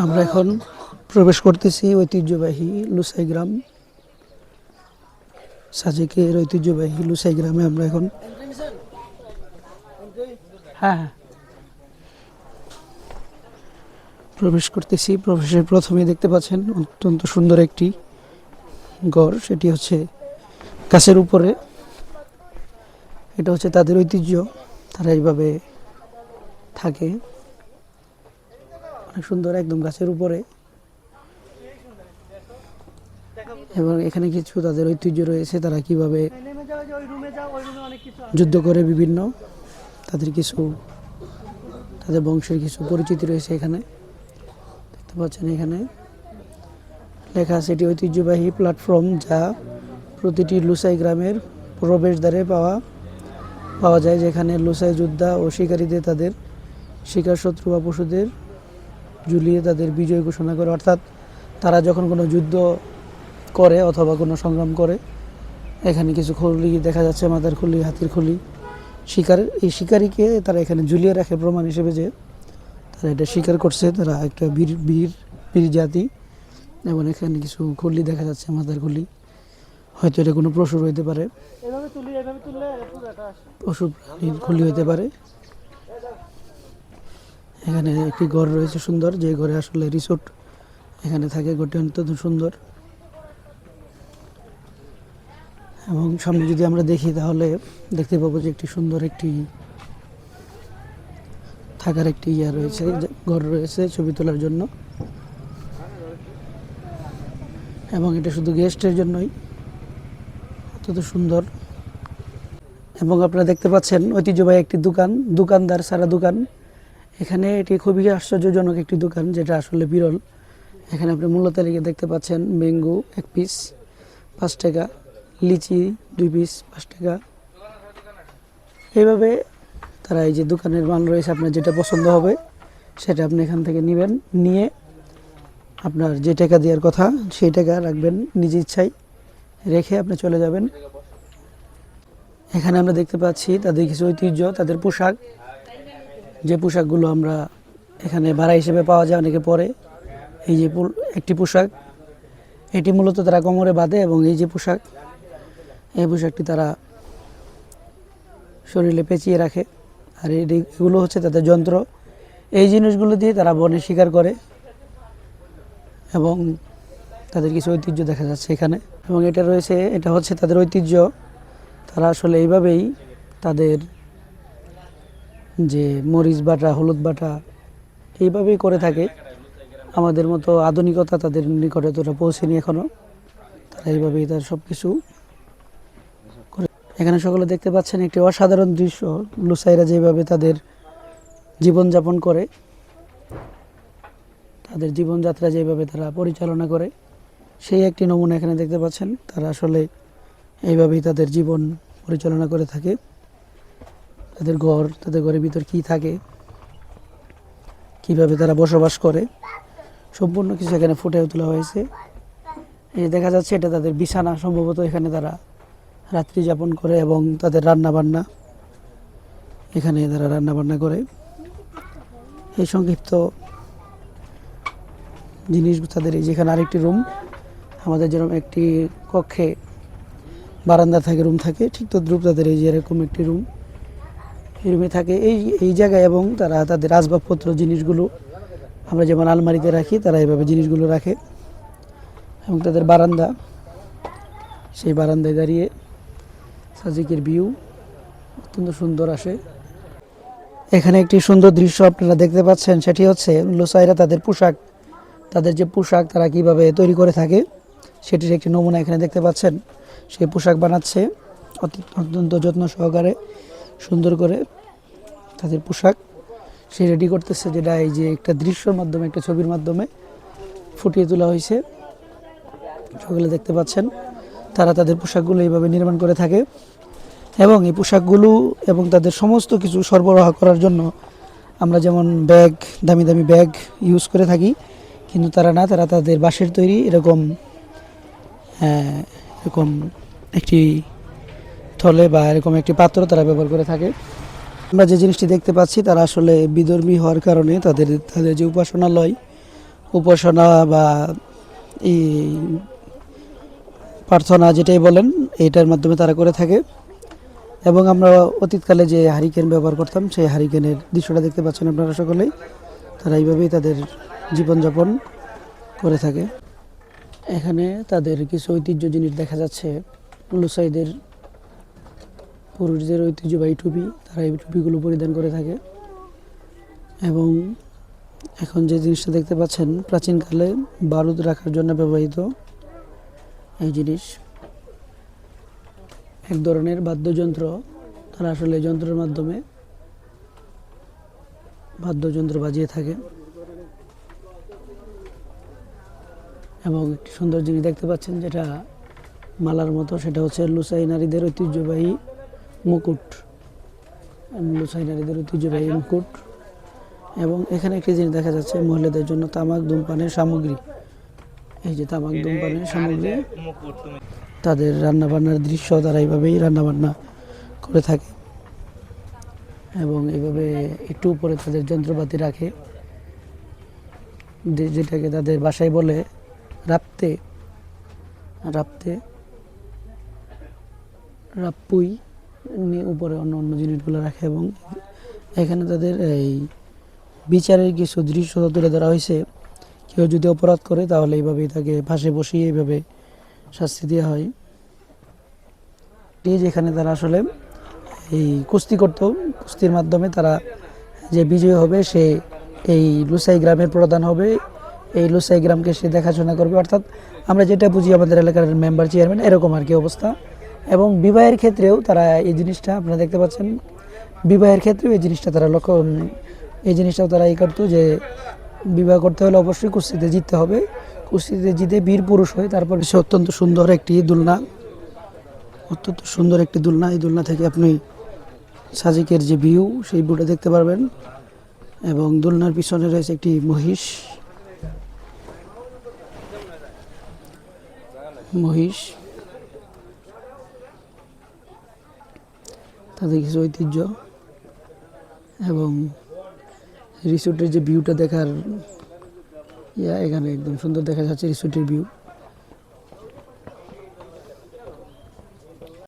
আমরা এখন প্রবেশ করতেছি ঐতিহ্যবাহী লুসাই গ্রাম, সাজেকের ঐতিহ্যবাহী লুসাই গ্রামে আমরা এখন হ্যাঁ প্রবেশ করতেছি। প্রবেশের প্রথমে দেখতে পাচ্ছেন অত্যন্ত সুন্দর একটি ঘর, সেটি হচ্ছে গাছের উপরে। এটা হচ্ছে তাদের ঐতিহ্য, তারা এইভাবে থাকে, অনেক সুন্দর, একদম গাছের উপরে। এবং এখানে কিছু তাদের ঐতিহ্য রয়েছে, তারা কিভাবে যুদ্ধ করে বিভিন্ন তাদের কিছু তাদের বংশের কিছু পরিচিতি রয়েছে এখানে দেখতে পাচ্ছেন। এখানে লেখা আছে এটি ঐতিহ্যবাহী প্ল্যাটফর্ম যা প্রতিটি লুসাই গ্রামের প্রবেশদ্বারে পাওয়া যায়, যেখানে লুসাই যোদ্ধা ও শিকারীদের তাদের শিকার শত্রু বা পশুদের ঝুলিয়ে তাদের বিজয় ঘোষণা করে। অর্থাৎ তারা যখন কোনো যুদ্ধ করে অথবা কোনো সংগ্রাম করে, এখানে কিছু খুলি দেখা যাচ্ছে, মাথার খুলি, হাতির খুলি, এই শিকারীকে তারা এখানে ঝুলিয়ে রাখে প্রমাণ হিসেবে যে তারা এটা শিকার করছে, তারা একটা বীর জাতি। এবং এখানে কিছু খুলি দেখা যাচ্ছে, মাথার খুলি, হয়তো এটা কোনো পশুর হইতে পারে, পশু প্রাণীর খুলি হইতে পারে। এখানে একটি ঘর রয়েছে সুন্দর, যে ঘরে আসলে রিসোর্ট এখানে থাকে। ঘরটি অত্যন্ত সুন্দর। এবং সামনে যদি আমরা দেখি তাহলে দেখতে পাবো যে একটি সুন্দর একটি থাকার একটি রয়েছে, ঘর রয়েছে ছবি তোলার জন্য। এবং এটা শুধু গেস্টের জন্যই, অত্যন্ত সুন্দর। এবং আপনারা দেখতে পাচ্ছেন ঐতিহ্যবাহী একটি দোকানদার সারা দোকান। এখানে এটি খুবই আশ্চর্যজনক একটি দোকান, যেটা আসলে বিরল। এখানে আপনি মূল্য তালিকা দেখতে পাচ্ছেন, ম্যাঙ্গো 1 পিস 5 টাকা, লিচি 2 পিস 5 টাকা। এইভাবে তারা এই যে দোকানের মাল রয়েছে, আপনার যেটা পছন্দ হবে সেটা আপনি এখান থেকে নেবেন, নিয়ে আপনার যে টাকা দেওয়ার কথা সেই টাকা রাখবেন, নিজ ইচ্ছায় রেখে আপনি চলে যাবেন। এখানে আমরা দেখতে পাচ্ছি তাদের কিছু ঐতিহ্য, তাদের পোশাক, যে পোশাকগুলো আমরা এখানে ভাড়া হিসেবে পাওয়া যায়, অনেকে পরে। এই যে একটি পোশাক, এটি মূলত তারা কোমরে বাঁধে, এবং এই যে পোশাক, এই পোশাকটি তারা শরীরে পেঁচিয়ে রাখে। আর এগুলো হচ্ছে তাদের যন্ত্র। এই জিনিসগুলো দিয়ে তারা বনে শিকার করে, এবং তাদের কিছু ঐতিহ্য দেখা যাচ্ছে এখানে। এবং এটা হচ্ছে তাদের ঐতিহ্য। তারা আসলে এইভাবেই তাদের যে মরিচ বাটা, হলুদ বাটা, এইভাবেই করে থাকে। আমাদের মতো আধুনিকতা তাদের নিকটে তোরা পৌঁছেনি এখনো, তারা এইভাবেই তার সব কিছু করে। এখানে সকলে দেখতে পাচ্ছেন একটি অসাধারণ দৃশ্য, লুসাইরা যেভাবে তাদের জীবনযাপন করে, তাদের জীবনযাত্রা যেভাবে তারা পরিচালনা করে, সেই একটি নমুনা এখানে দেখতে পাচ্ছেন। তারা আসলে এইভাবেই তাদের জীবন পরিচালনা করে থাকে। তাদের ঘরের ভিতর কি থাকে, কিভাবে তারা বসবাস করে, সম্পূর্ণ কিছু এখানে ফুটে তোলা হয়েছে। এই দেখা যাচ্ছে এটা তাদের বিছানা, সম্ভবত এখানে তারা রাত্রি যাপন করে, এবং তাদের রান্নাবান্না, এখানে তারা রান্নাবান্না করে। এই সংক্ষিপ্ত জিনিস তাদের। এই যেখানে আরেকটি রুম, আমাদের যেরকম একটি কক্ষে বারান্দা থাকে, রুম থাকে, ঠিক তদ্রুপ তাদের এই যে এরকম একটি রুম, এই রুমে থাকে এই জায়গায়। এবং তারা তাদের আসবাবপত্র জিনিসগুলো আমরা যেমন আলমারিতে রাখি, তারা এইভাবে জিনিসগুলো রাখে। এবং তাদের বারান্দা, সেই বারান্দায় দাঁড়িয়ে সাজেকের ভিউ অত্যন্ত সুন্দর আসে। এখানে একটি সুন্দর দৃশ্য আপনারা দেখতে পাচ্ছেন, সেটি হচ্ছে লুসাইরা তাদের পোশাক, তাদের যে পোশাক তারা কিভাবে তৈরি করে থাকে সেটির একটি নমুনা এখানে দেখতে পাচ্ছেন। সেই পোশাক বানাচ্ছে অত্যন্ত যত্ন সহকারে, সুন্দর করে তাদের পোশাক সে রেডি করতেছে, যেটা এই যে একটা দৃশ্যের মাধ্যমে, একটা ছবির মাধ্যমে ফুটিয়ে তোলা হয়েছে। সকলে দেখতে পাচ্ছেন তারা তাদের পোশাকগুলো এইভাবে নির্মাণ করে থাকে। এবং এই পোশাকগুলো এবং তাদের সমস্ত কিছু সরবরাহ করার জন্য আমরা যেমন ব্যাগ, দামি দামি ব্যাগ ইউজ করে থাকি, কিন্তু তারা না, তারা তাদের বাঁশের তৈরি এরকম একটি থলে বা এরকম একটি পাত্র তারা ব্যবহার করে থাকে। আমরা যে জিনিসটি দেখতে পাচ্ছি, তারা আসলে বিধর্মী হওয়ার কারণে তাদের যে উপাসনালয়, উপাসনা বা এই প্রার্থনা যেটাই বলেন এইটার মাধ্যমে তারা করে থাকে। এবং আমরা অতীতকালে যে হারিকেন ব্যবহার করতাম সেই হারিকেনের দৃশ্যটা দেখতে পাচ্ছেন আপনারা সকলেই। তারা এইভাবেই তাদের জীবনযাপন করে থাকে। এখানে তাদের কিছু ঐতিহ্য জিনিস দেখা যাচ্ছে। লুসাইদের পুরুষদের ঐতিহ্যবাহী টুপি, তারা এই টুপিগুলো পরিধান করে থাকে। এবং এখন যে জিনিসটা দেখতে পাচ্ছেন প্রাচীনকালে বারুদ রাখার জন্য ব্যবহৃত এই জিনিস, এক ধরনের বাদ্যযন্ত্র। তারা আসলে যন্ত্রের মাধ্যমে বাদ্যযন্ত্র বাজিয়ে থাকে। এবং একটি সুন্দর জিনিস দেখতে পাচ্ছেন যেটা মালার মতো, সেটা হচ্ছে লুসাই নারীদের ঐতিহ্যবাহী মুকুট। লুসাই নারীদের ঐতিহ্যবাহী মুকুট। এবং এখানে একটি জিনিস দেখা যাচ্ছে মহিলাদের জন্য তামাক ধূমপানের সামগ্রী। এই যে তামাক ধূমপানের সামগ্রী, তাদের রান্নাবান্নার দৃশ্য, তারা এইভাবেই রান্নাবান্না করে থাকে। এবং এইভাবে একটু উপরে তাদের যন্ত্রপাতি রাখে, যেটাকে তাদের ভাষায় বলে রাপ্তে, রাপ্পুই। উপরে অন্য অন্য জিনিসগুলো রাখে। এবং এখানে তাদের এই বিচারের কিছু দৃশ্য তুলে ধরা হয়েছে। কেউ যদি অপরাধ করে তাহলে এইভাবেই তাকে ফাঁসে বসিয়ে এইভাবে শাস্তি দেওয়া হয়। যেখানে তারা আসলে এই কুস্তি করত, কুস্তির মাধ্যমে তারা যে বিজয়ী হবে সে এই লুসাই গ্রামের প্রধান হবে, এই লুসাই গ্রামকে সে দেখাশোনা করবে। অর্থাৎ আমরা যেটা বুঝি আমাদের এলাকার মেম্বার চেয়ারম্যান, এরকম আর কি অবস্থা। এবং বিবাহের ক্ষেত্রেও তারা এই জিনিসটা আপনারা দেখতে পাচ্ছেন, বিবাহের ক্ষেত্রেও এই জিনিসটা তারা এই জিনিসটাও তারা করতো যে বিবাহ করতে হলে অবশ্যই কুস্তিতে জিততে হবে। কুস্তিতে জিতে বীর পুরুষ হয় তারপরে সে অত্যন্ত সুন্দর একটি দোলনা, এই দোলনা থেকে আপনি সাজেকের যে ভিউ, সেই ভিউটা দেখতে পারবেন। এবং দোলনার পিছনে রয়েছে একটি মহিষ, তাদের কিছু ঐতিহ্য। এবং রিসোর্টের যে ভিউটা দেখার এখানে একদম সুন্দর দেখা যাচ্ছে রিসোর্টের ভিউ।